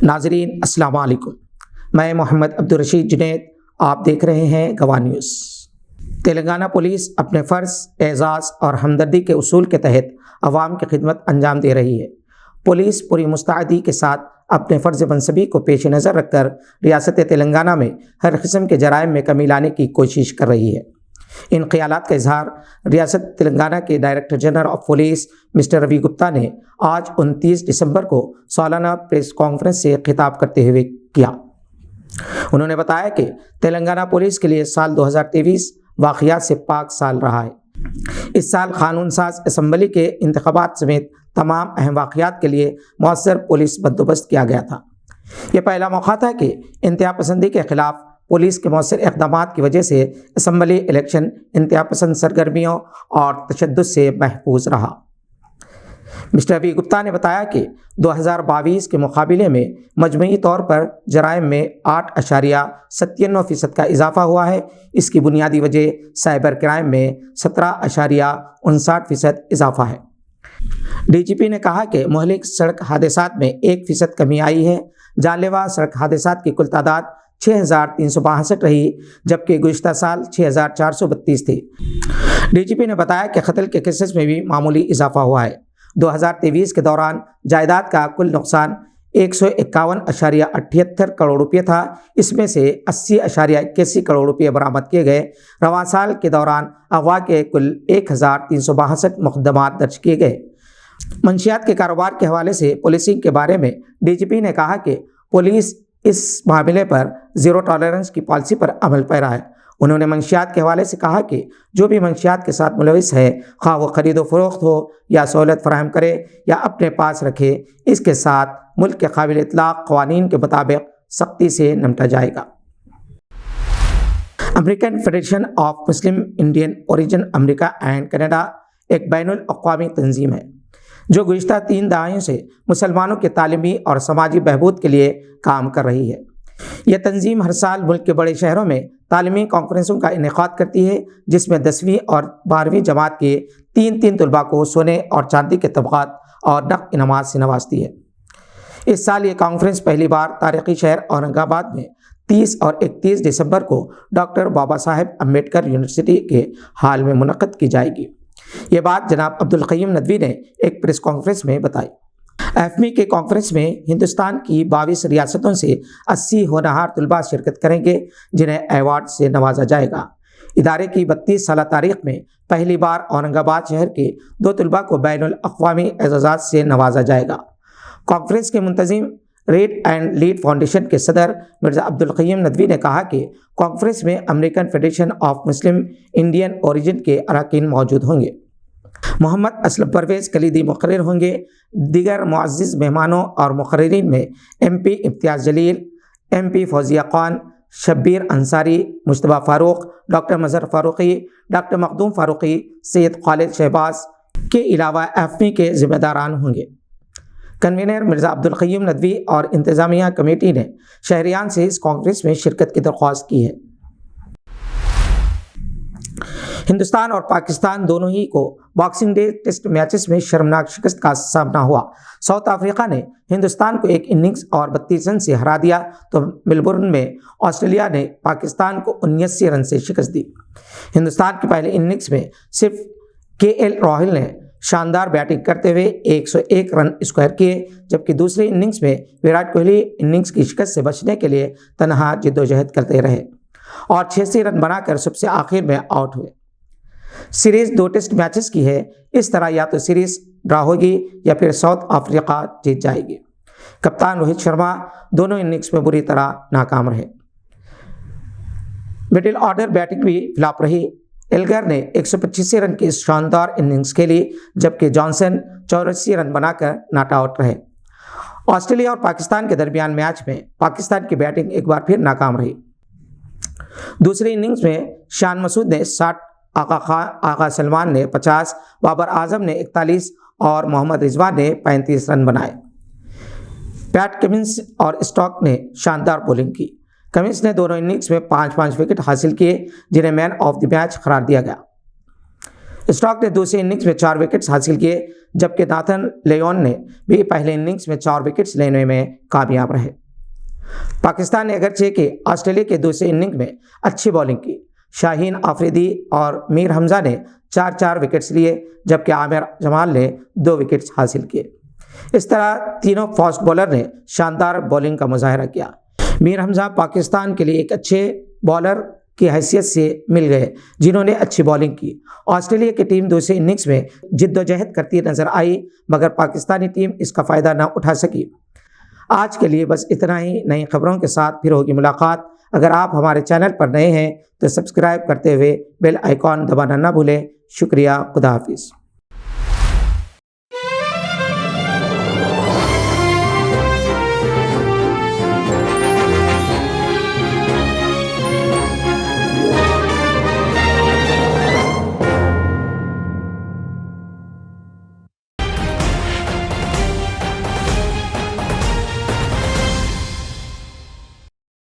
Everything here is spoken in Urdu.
ناظرین السلام علیکم، میں محمد عبدالرشید جنید، آپ دیکھ رہے ہیں گواہ نیوز۔ تلنگانہ پولیس اپنے فرض، اعزاز اور ہمدردی کے اصول کے تحت عوام کی خدمت انجام دے رہی ہے۔ پولیس پوری مستعدی کے ساتھ اپنے فرض منصبی کو پیش نظر رکھ کر ریاست تلنگانہ میں ہر قسم کے جرائم میں کمی لانے کی کوشش کر رہی ہے۔ ان خیالات کا اظہار ریاست تلنگانہ کے director general of police mister Ravi Gupta نے آج 29 دسمبر کو سالانہ پریس کانفرنس سے خطاب کرتے ہوئے کیا۔ انہوں نے بتایا کہ تلنگانہ پولیس کے لیے سال 2023 واقعات سے پاک سال رہا ہے۔ اس سال قانون ساز اسمبلی کے انتخابات سمیت تمام اہم واقعات کے لیے مؤثر پولیس بندوبست کیا گیا تھا۔ یہ پہلا موقع تھا کہ انتہا پسندی کے خلاف پولیس کے مؤثر اقدامات کی وجہ سے اسمبلی الیکشن انتہا پسند سرگرمیوں اور تشدد سے محفوظ رہا۔ مسٹر وی گپتا نے بتایا کہ 2022 کے مقابلے میں مجموعی طور پر جرائم میں 8.97% کا اضافہ ہوا ہے۔ اس کی بنیادی وجہ سائبر کرائم میں 17.59% اضافہ ہے۔ ڈی جی پی نے کہا کہ مہلک سڑک حادثات میں 1% کمی آئی ہے۔ جان لیوا سڑک حادثات کی کل تعداد 6,362 رہی، جبکہ گزشتہ سال 6,432 تھی۔ ڈی جی پی نے بتایا کہ قتل کے کیسز میں بھی معمولی اضافہ ہوا ہے۔ 2023 کے دوران جائیداد کا کل نقصان 151.78 کروڑ روپے تھا۔ اس میں سے 80.81 کروڑ روپے برآمد کیے گئے۔ رواں سال کے دوران اغوا کے کل 1,362 مقدمات درج کیے گئے۔ منشیات کے کاروبار کے حوالے سے پولیسنگ کے بارے میں ڈی جی پی نے کہا کہ پولیس اس معاملے پر زیرو ٹالرنس کی پالیسی پر عمل پیرا ہے۔ انہوں نے منشیات کے حوالے سے کہا کہ جو بھی منشیات کے ساتھ ملوث ہے، خواہ وہ خرید و فروخت ہو یا سہولت فراہم کرے یا اپنے پاس رکھے، اس کے ساتھ ملک کے قابل اطلاق قوانین کے مطابق سختی سے نمٹا جائے گا۔ American Federation of Muslim Indian origin امریکہ اینڈ کینیڈا ایک بین الاقوامی تنظیم ہے جو گزشتہ 3 دہائیوں سے مسلمانوں کے تعلیمی اور سماجی بہبود کے لیے کام کر رہی ہے۔ یہ تنظیم ہر سال ملک کے بڑے شہروں میں تعلیمی کانفرنسوں کا انعقاد کرتی ہے، جس میں 10ویں اور 12ویں جماعت کے 3 طلباء کو سونے اور چاندی کے تمغات اور نقد انعامات سے نوازتی ہے۔ اس سال یہ کانفرنس پہلی بار تاریخی شہر اورنگ آباد میں 30 اور 31 دسمبر کو ڈاکٹر بابا صاحب امبیڈکر یونیورسٹی کے ہال میں منعقد کی جائے گی۔ یہ بات جناب عبدالقیوم ندوی نے ایک پریس کانفرنس میں بتائی۔ ایفمی کے کانفرنس میں ہندوستان کی 22 ریاستوں سے 80 ہونہار طلباء شرکت کریں گے، جنہیں ایوارڈ سے نوازا جائے گا۔ ادارے کی 32 سالہ تاریخ میں پہلی بار اورنگ آباد شہر کے 2 طلباء کو بین الاقوامی اعزازات سے نوازا جائے گا۔ کانفرنس کے منتظم ریڈ اینڈ لیڈ فاؤنڈیشن کے صدر مرزا عبدالقیوم ندوی نے کہا کہ کانفرنس میں American Federation of Muslim Indian origin کے اراکین موجود ہوں گے۔ محمد اسلم پرویز کلیدی مقرر ہوں گے۔ دیگر معزز مہمانوں اور مقررین میں ایم پی امتیاز جلیل، ایم پی فوزیہ خان، شبیر انصاری، مجتبیٰ فاروق، ڈاکٹر مظہر فاروقی، ڈاکٹر مخدوم فاروقی، سید خالد شہباز کے علاوہ ایفمی کے ذمہ داران ہوں گے۔ کنوینر مرزا عبدالقیوم ندوی اور انتظامیہ کمیٹی نے شہریان سے اس کانفرنس میں شرکت کی درخواست کی ہے۔ ہندوستان اور پاکستان دونوں ہی کو باکسنگ ڈے ٹیسٹ میچز میں شرمناک شکست کا سامنا ہوا۔ ساؤتھ افریقہ نے ہندوستان کو ایک اننگز اور 32 رن سے ہرا دیا تو ملبورن میں آسٹریلیا نے پاکستان کو 79 رن سے شکست دی۔ ہندوستان کی پہلے اننگز میں صرف کے ایل راہل نے شاندار بیٹنگ کرتے ہوئے 101 رن اسکوائر کیے، جبکہ دوسری اننگز میں وراٹ کوہلی اننگز کی شکست سے بچنے کے لیے تنہا جدوجہد کرتے رہے اور 86 رن بنا کر سب سے آخر میں آؤٹ ہوئے۔ سیریز 2 ٹیسٹ میچز کی ہے، اس طرح یا تو سیریز ڈرا ہوگی یا پھر ساؤتھ افریقہ جیت جائے گی۔ کپتان روہت شرما دونوں اننگز میں بری طرح ناکام رہے۔ مڈل آرڈر بیٹنگ بھی فلاپ رہی۔ ایلگر نے 185 رن کی شاندار اننگز کھیلی، جبکہ جانسن 84 رن بنا کر ناٹ آؤٹ رہے۔ آسٹریلیا اور پاکستان کے درمیان میچ میں پاکستان کی بیٹنگ ایک بار پھر ناکام رہی۔ دوسری اننگز میں شان مسعود نے 60، آغا سلمان نے 50، بابر اعظم نے 41 اور محمد رضوان نے 35 رن بنائے۔ پیٹ کمنس اور اسٹاک نے شاندار بولنگ کی۔ کمنس نے دونوں اننگز میں 5 وکٹ حاصل کیے، جنہیں مین آف دی میچ قرار دیا گیا۔ اسٹاک نے دوسری اننگز میں 4 وکٹس حاصل کیے، جبکہ ناتھن لیون نے بھی پہلے اننگز میں 4 وکٹس لینے میں کامیاب رہے۔ پاکستان نے اگرچہ کہ آسٹریلیا کے دوسرے اننگ میں اچھی بولنگ کی، شاہین آفریدی اور میر حمزہ نے 4 وکٹس لیے، جبکہ عامر جمال نے 2 وکٹس حاصل کیے۔ اس طرح تینوں فاسٹ بولر نے شاندار بولنگ کا مظاہرہ کیا۔ میر حمزہ پاکستان کے لیے ایک اچھے بالر کی حیثیت سے مل گئے جنہوں نے اچھی بولنگ کی۔ آسٹریلیا کی ٹیم دوسرے اننگز میں جدوجہد کرتی نظر آئی، مگر پاکستانی ٹیم اس کا فائدہ نہ اٹھا سکی۔ آج کے لیے بس اتنا ہی۔ نئی خبروں کے ساتھ پھر ہوگی ملاقات۔ اگر آپ ہمارے چینل پر نئے ہیں تو سبسکرائب کرتے ہوئے بیل آئیکن دبانا نہ بھولیں۔ شکریہ، خدا حافظ۔